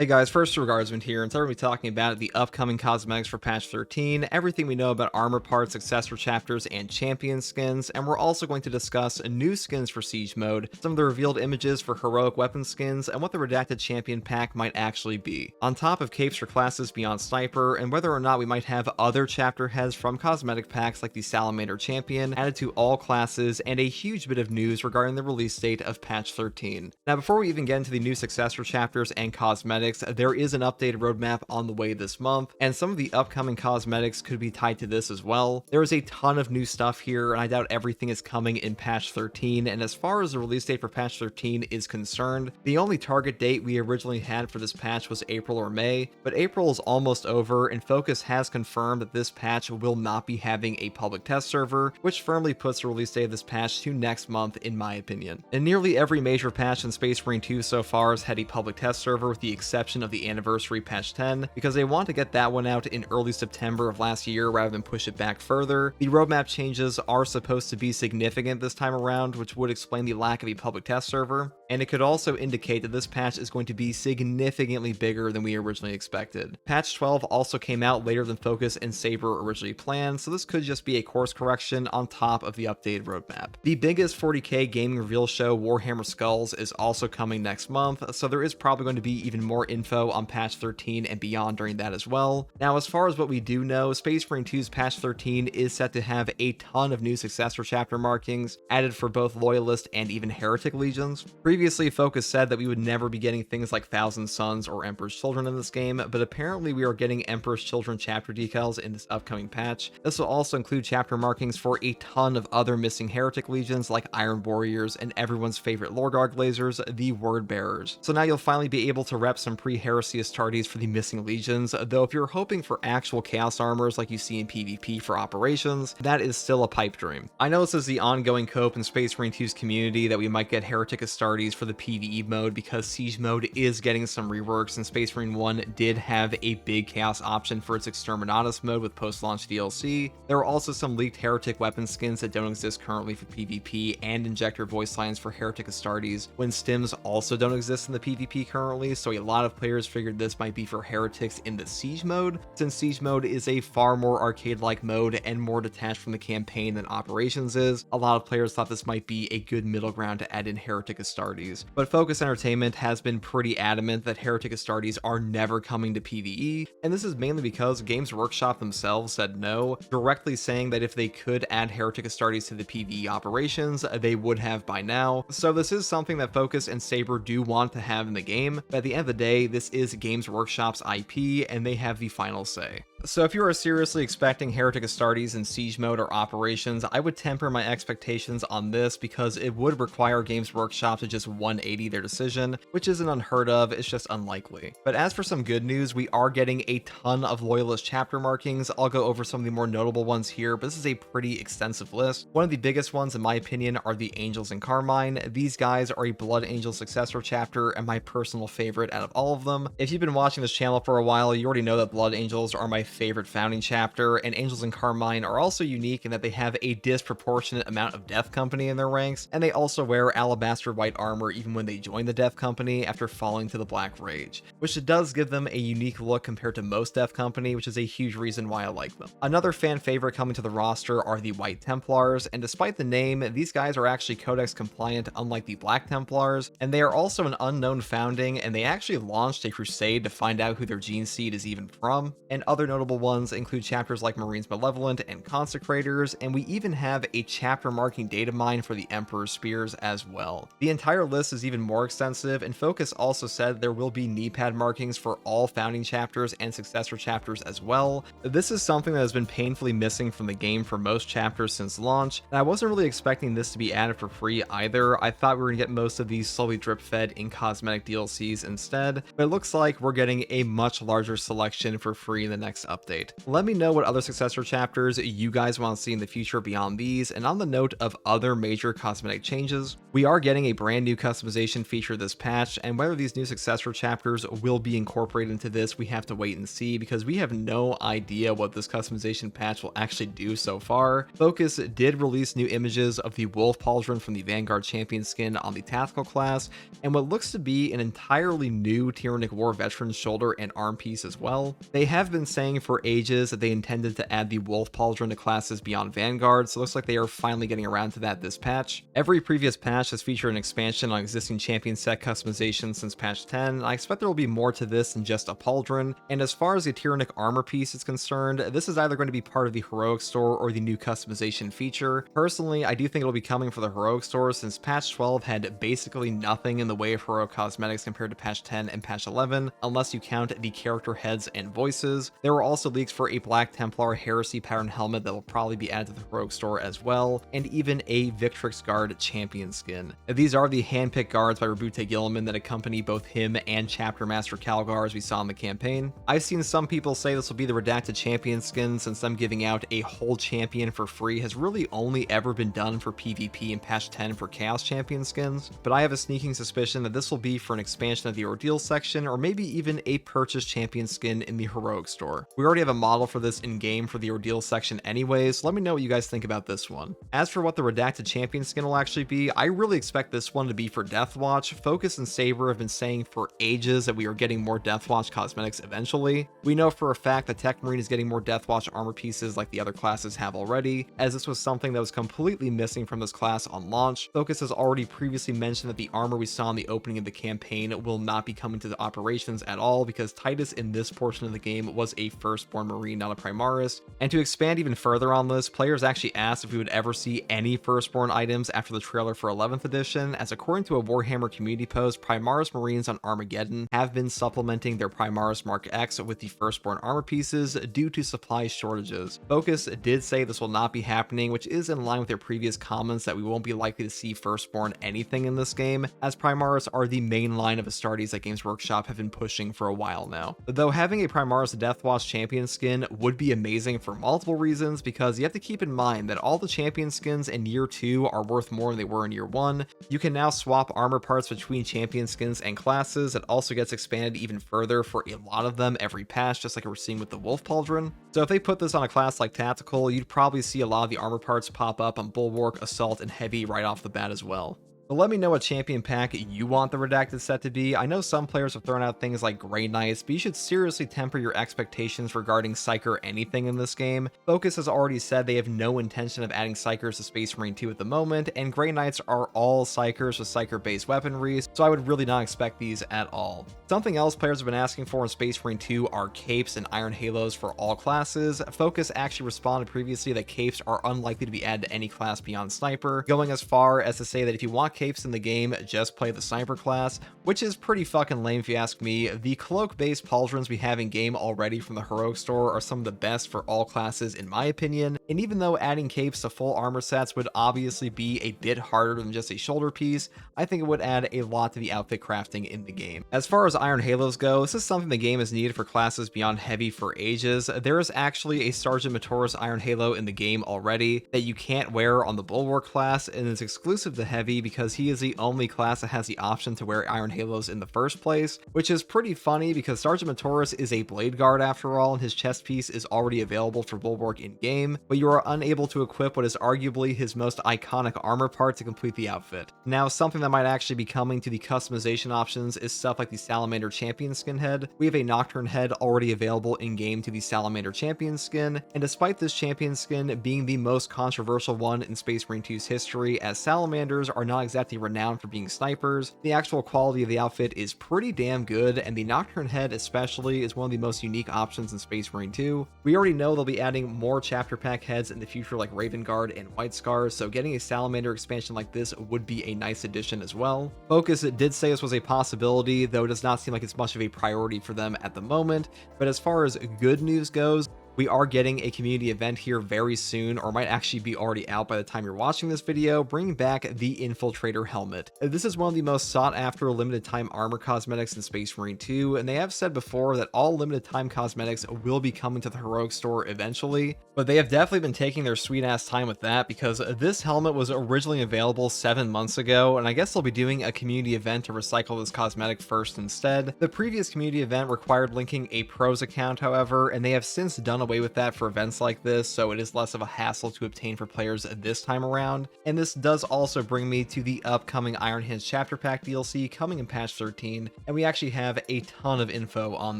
Hey guys, first regardsman here, and today we're going to be talking about the upcoming cosmetics for patch 13, everything we know about armor parts, successor chapters, and champion skins, and we're also going to discuss new skins for siege mode, some of the revealed images for heroic weapon skins, and what the redacted champion pack might actually be. On top of capes for classes beyond sniper, and whether or not we might have other chapter heads from cosmetic packs like the salamander champion added to all classes, and a huge bit of news regarding the release date of patch 13. Now before we even get into the new successor chapters and cosmetics, there is an updated roadmap on the way this month, and some of the upcoming cosmetics could be tied to this as well. There is a ton of new stuff here, and I doubt everything is coming in patch 13, and as far as the release date for patch 13 is concerned, the only target date we originally had for this patch was April or May, but April is almost over, and Focus has confirmed that this patch will not be having a public test server, which firmly puts the release date of this patch to next month in my opinion. And nearly every major patch in Space Marine 2 so far has had a public test server with the exception of the anniversary patch 10, because they want to get that one out in early September of last year rather than push it back further. The roadmap changes are supposed to be significant this time around, which would explain the lack of a public test server, and it could also indicate that this patch is going to be significantly bigger than we originally expected. Patch 12 also came out later than Focus and Saber originally planned, so this could just be a course correction on top of the updated roadmap. The biggest 40k gaming reveal show, Warhammer Skulls, is also coming next month, so there is probably going to be even more info on patch 13 and beyond during that as well. Now, as far as what we do know, Space Marine 2's patch 13 is set to have a ton of new successor chapter markings added for both Loyalist and even Heretic legions. Previously, Focus said that we would never be getting things like Thousand Sons or Emperor's Children in this game, but apparently we are getting Emperor's Children chapter decals in this upcoming patch. This will also include chapter markings for a ton of other missing Heretic legions like Iron Warriors and everyone's favorite Lorgar Glazers, the Word Bearers. So now you'll finally be able to rep some pre-Heresy Astartes for the missing legions, though if you're hoping for actual Chaos armors like you see in PvP for operations, that is still a pipe dream. I know this is the ongoing cope in Space Marine 2's community that we might get Heretic Astartes for the PvE mode because Siege mode is getting some reworks, and Space Marine 1 did have a big Chaos option for its Exterminatus mode with post-launch DLC. There are also some leaked Heretic weapon skins that don't exist currently for PvP, and injector voice lines for Heretic Astartes, when stims also don't exist in the PvP currently, so a lot of players figured this might be for heretics in the siege mode, since siege mode is a far more arcade-like mode and more detached from the campaign than operations is. A lot of players thought this might be a good middle ground to add in Heretic Astartes, but Focus Entertainment has been pretty adamant that Heretic Astartes are never coming to PvE, and this is mainly because Games Workshop themselves said no, directly saying that if they could add Heretic Astartes to the PvE operations, they would have by now. So this is something that Focus and Saber do want to have in the game, but at the end of the day, this is Games Workshop's IP, and they have the final say. So if you are seriously expecting Heretic Astartes in siege mode or operations, I would temper my expectations on this because it would require Games Workshop to just 180 their decision, which isn't unheard of, it's just unlikely. But as for some good news, we are getting a ton of Loyalist chapter markings. I'll go over some of the more notable ones here, but this is a pretty extensive list. One of the biggest ones in my opinion are the Angels in Carmine. These guys are a Blood Angel successor chapter and my personal favorite out of all of them. If you've been watching this channel for a while, you already know that Blood Angels are my favorite founding chapter, and Angels in Carmine are also unique in that they have a disproportionate amount of Death Company in their ranks, and they also wear alabaster white armor even when they join the Death Company after falling to the Black Rage, which does give them a unique look compared to most Death Company, which is a huge reason why I like them. Another fan favorite coming to the roster are the White Templars, and despite the name, these guys are actually Codex compliant unlike the Black Templars, and they are also an unknown founding, and they actually launched a crusade to find out who their gene seed is even from. And other notable ones include chapters like Marines Malevolent and Consecrators, and we even have a chapter marking data mine for the Emperor's Spears as well. The entire list is even more extensive, and Focus also said there will be knee pad markings for all founding chapters and successor chapters as well. This is something that has been painfully missing from the game for most chapters since launch, and I wasn't really expecting this to be added for free either. I thought we were going to get most of these slowly drip fed in cosmetic DLCs instead, but it looks like we're getting a much larger selection for free in the next update. Let me know what other Successor chapters you guys want to see in the future beyond these, and on the note of other major cosmetic changes, we are getting a brand new customization feature this patch, and whether these new Successor chapters will be incorporated into this, we have to wait and see, because we have no idea what this customization patch will actually do so far. Focus did release new images of the Wolf Pauldron from the Vanguard champion skin on the Tactical class, and what looks to be an entirely new Tyrannic War Veteran shoulder and arm piece as well. They have been saying for ages that they intended to add the Wolf Pauldron to classes beyond Vanguard, so it looks like they are finally getting around to that this patch. Every previous patch has featured an expansion on existing champion set customization since patch 10, and I expect there will be more to this than just a Pauldron, and as far as the Tyrannic armor piece is concerned, this is either going to be part of the Heroic store or the new customization feature. Personally, I do think it'll be coming for the Heroic store, since patch 12 had basically nothing in the way of heroic cosmetics compared to patch 10 and patch 11, unless you count the character heads and voices. There were also leaks for a Black Templar Heresy pattern helmet that will probably be added to the Heroic store as well, and even a Victrix Guard champion skin. These are the handpicked guards by Rabute Gilliman that accompany both him and Chapter Master Calgar as we saw in the campaign. I've seen some people say this will be the redacted champion skin, since them giving out a whole champion for free has really only ever been done for PvP in patch 10 for Chaos champion skins, but I have a sneaking suspicion that this will be for an expansion of the Ordeal section, or maybe even a purchased champion skin in the Heroic store. We already have a model for this in game for the Ordeal section anyways, so let me know what you guys think about this one. As for what the redacted champion skin will actually be, I really expect this one to be for Deathwatch. Focus and Saber have been saying for ages that we are getting more Deathwatch cosmetics eventually. We know for a fact that Tech Marine is getting more Deathwatch armor pieces like the other classes have already, as this was something that was completely missing from this class on launch. Focus has already previously mentioned that the armor we saw in the opening of the campaign will not be coming to the operations at all, because Titus in this portion of the game was a Firstborn Marine, not a Primaris. And to expand even further on this, players actually asked if we would ever see any Firstborn items after the trailer for 11th edition, as according to a Warhammer community post, Primaris Marines on Armageddon have been supplementing their Primaris Mark X with the Firstborn armor pieces due to supply shortages. Focus did say this will not be happening, which is in line with their previous comments that we won't be likely to see Firstborn anything in this game, as Primaris are the main line of Astartes that Games Workshop have been pushing for a while now. Though having a Primaris Deathwatch champion skin would be amazing for multiple reasons, because you have to keep in mind that all the champion skins in year 2 are worth more than they were in year 1. You can now swap armor parts between champion skins and classes. It also gets expanded even further for a lot of them every patch, just like we're seeing with the Wolf Pauldron. So if they put this on a class like Tactical, you'd probably see a lot of the armor parts pop up on Bulwark, Assault, and Heavy right off the bat as well. But let me know what champion pack you want the redacted set to be. I know some players have thrown out things like Grey Knights, but you should seriously temper your expectations regarding Psyker anything in this game. Focus has already said they have no intention of adding Psykers to Space Marine 2 at the moment, and Grey Knights are all Psykers with Psyker-based weaponry, so I would really not expect these at all. Something else players have been asking for in Space Marine 2 are capes and iron halos for all classes. Focus actually responded previously that capes are unlikely to be added to any class beyond Sniper, going as far as to say that if you want capes in the game, just play the Sniper class, which is pretty fucking lame if you ask me. The cloak-based pauldrons we have in game already from the Heroic store are some of the best for all classes in my opinion, and even though adding capes to full armor sets would obviously be a bit harder than just a shoulder piece, I think it would add a lot to the outfit crafting in the game. As far as iron halos go, this is something the game has needed for classes beyond Heavy for ages. There is actually a Sergeant Matoris iron halo in the game already that you can't wear on the Bulwark class, and it's exclusive to Heavy because he is the only class that has the option to wear iron halos in the first place, which is pretty funny because Sergeant Matoris is a blade guard after all, and his chest piece is already available for Bulwark in game, but you are unable to equip what is arguably his most iconic armor part to complete the outfit. Now, something that might actually be coming to the customization options is stuff like the Salamander champion skin head. We have a Nocturne head already available in game to the Salamander champion skin, and despite this champion skin being the most controversial one in Space Marine 2's history, as salamanders are not exactly renowned for being snipers, the actual quality of the outfit is pretty damn good, and the Nocturne head especially is one of the most unique options in Space Marine 2. We already know they'll be adding more chapter pack heads in the future like Raven Guard and White Scars, so getting a Salamander expansion like this would be a nice addition as well. Focus did say this was a possibility, though it does not seem like it's much of a priority for them at the moment, but as far as good news goes, We are getting a community event here very soon, or might actually be already out by the time you're watching this video, bringing back the Infiltrator helmet. This is one of the most sought after limited time armor cosmetics in Space Marine 2, and they have said before that all limited time cosmetics will be coming to the Heroic store eventually, but they have definitely been taking their sweet ass time with that, because this helmet was originally available 7 months ago, and I guess they'll be doing a community event to recycle this cosmetic first instead. The previous community event required linking a pros account, however, and they have since done away with that for events like this, so it is less of a hassle to obtain for players this time around. And this does also bring me to the upcoming Iron Hands Chapter Pack DLC coming in patch 13, and we actually have a ton of info on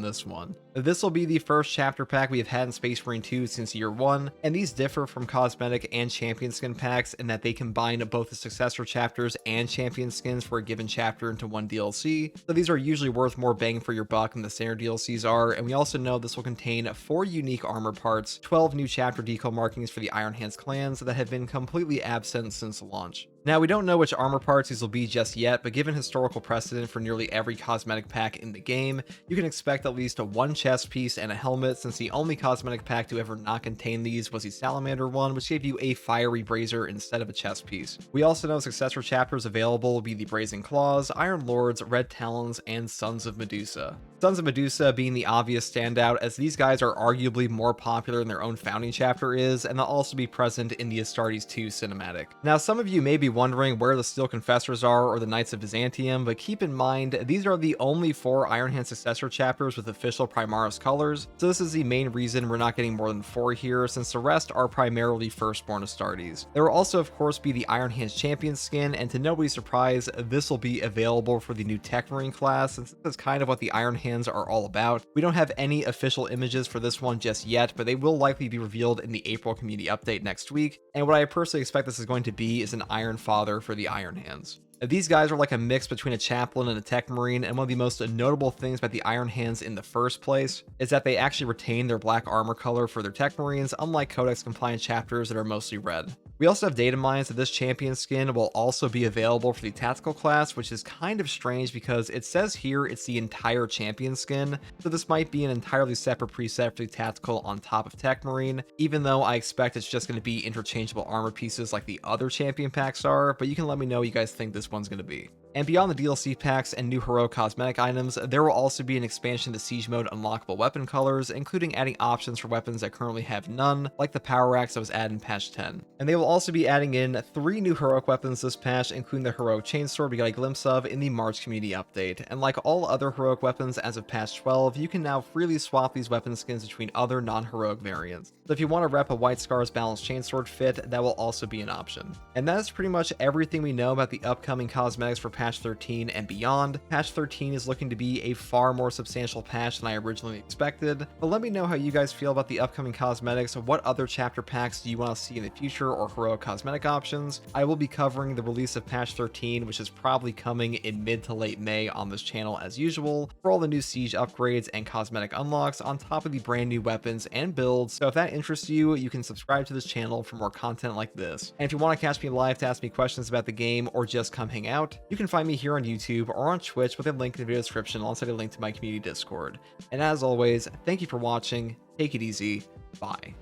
this one. This will be the first chapter pack we have had in Space Marine 2 since year 1, and these differ from Cosmetic and Champion skin packs in that they combine both the Successor chapters and Champion skins for a given chapter into one DLC, so these are usually worth more bang for your buck than the standard DLCs are. And we also know this will contain 4 unique armor parts, 12 new chapter decal markings for the Iron Hands clans that have been completely absent since launch. Now, we don't know which armor parts these will be just yet, but given historical precedent for nearly every cosmetic pack in the game, you can expect at least one chest piece and a helmet, since the only cosmetic pack to ever not contain these was the Salamander one, which gave you a fiery brazier instead of a chest piece. We also know Successor chapters available will be the Brazen Claws, Iron Lords, Red Talons, and Sons of Medusa. Sons of Medusa being the obvious standout, as these guys are arguably more popular than their own founding chapter is, and they'll also be present in the Astartes 2 cinematic. Now, some of you may be wondering where the Steel Confessors are or the Knights of Byzantium, but keep in mind, these are the only 4 Iron Hand Successor chapters with official Primaris colors, so this is the main reason we're not getting more than 4 here, since the rest are primarily Firstborn Astartes. There will also of course be the Iron Hands Champion skin, and to nobody's surprise, this will be available for the new Tech Marine class, since this is kind of what the Iron Hands are all about. We don't have any official images for this one just yet, but they will likely be revealed in the April community update next week, and what I personally expect this is going to be is an Iron Father for the Iron Hands. These guys are like a mix between a chaplain and a tech marine, and one of the most notable things about the Iron Hands in the first place is that they actually retain their black armor color for their tech marines, unlike Codex compliant chapters that are mostly red. We also have data mines that this champion skin will also be available for the tactical class, which is kind of strange because it says here it's the entire champion skin, so this might be an entirely separate preset for the tactical on top of tech marine, even though I expect it's just going to be interchangeable armor pieces like the other champion packs are, but you can let me know what you guys think this one's going to be. And beyond the DLC packs and new heroic cosmetic items, there will also be an expansion to Siege Mode unlockable weapon colors, including adding options for weapons that currently have none, like the Power Axe that was added in patch 10. And they will also be adding in 3 new heroic weapons this patch, including the heroic chainsword we got a glimpse of in the March community update. And like all other heroic weapons as of patch 12, you can now freely swap these weapon skins between other non-heroic variants. So if you want to rep a White Scars balanced chainsword fit, that will also be an option. And that is pretty much everything we know about the upcoming cosmetics for patch 13 and beyond. Patch 13 is looking to be a far more substantial patch than I originally expected, but let me know how you guys feel about the upcoming cosmetics. What other chapter packs do you want to see in the future, or heroic cosmetic options? I will be covering the release of patch 13, which is probably coming in mid to late May on this channel as usual, for all the new siege upgrades and cosmetic unlocks on top of the brand new weapons and builds. So if that interests you, you can subscribe to this channel for more content like this. And if you want to catch me live to ask me questions about the game or just come hang out, you can find me here on YouTube or on Twitch with a link in the video description alongside a link to my community Discord. And as always, thank you for watching, take it easy, bye.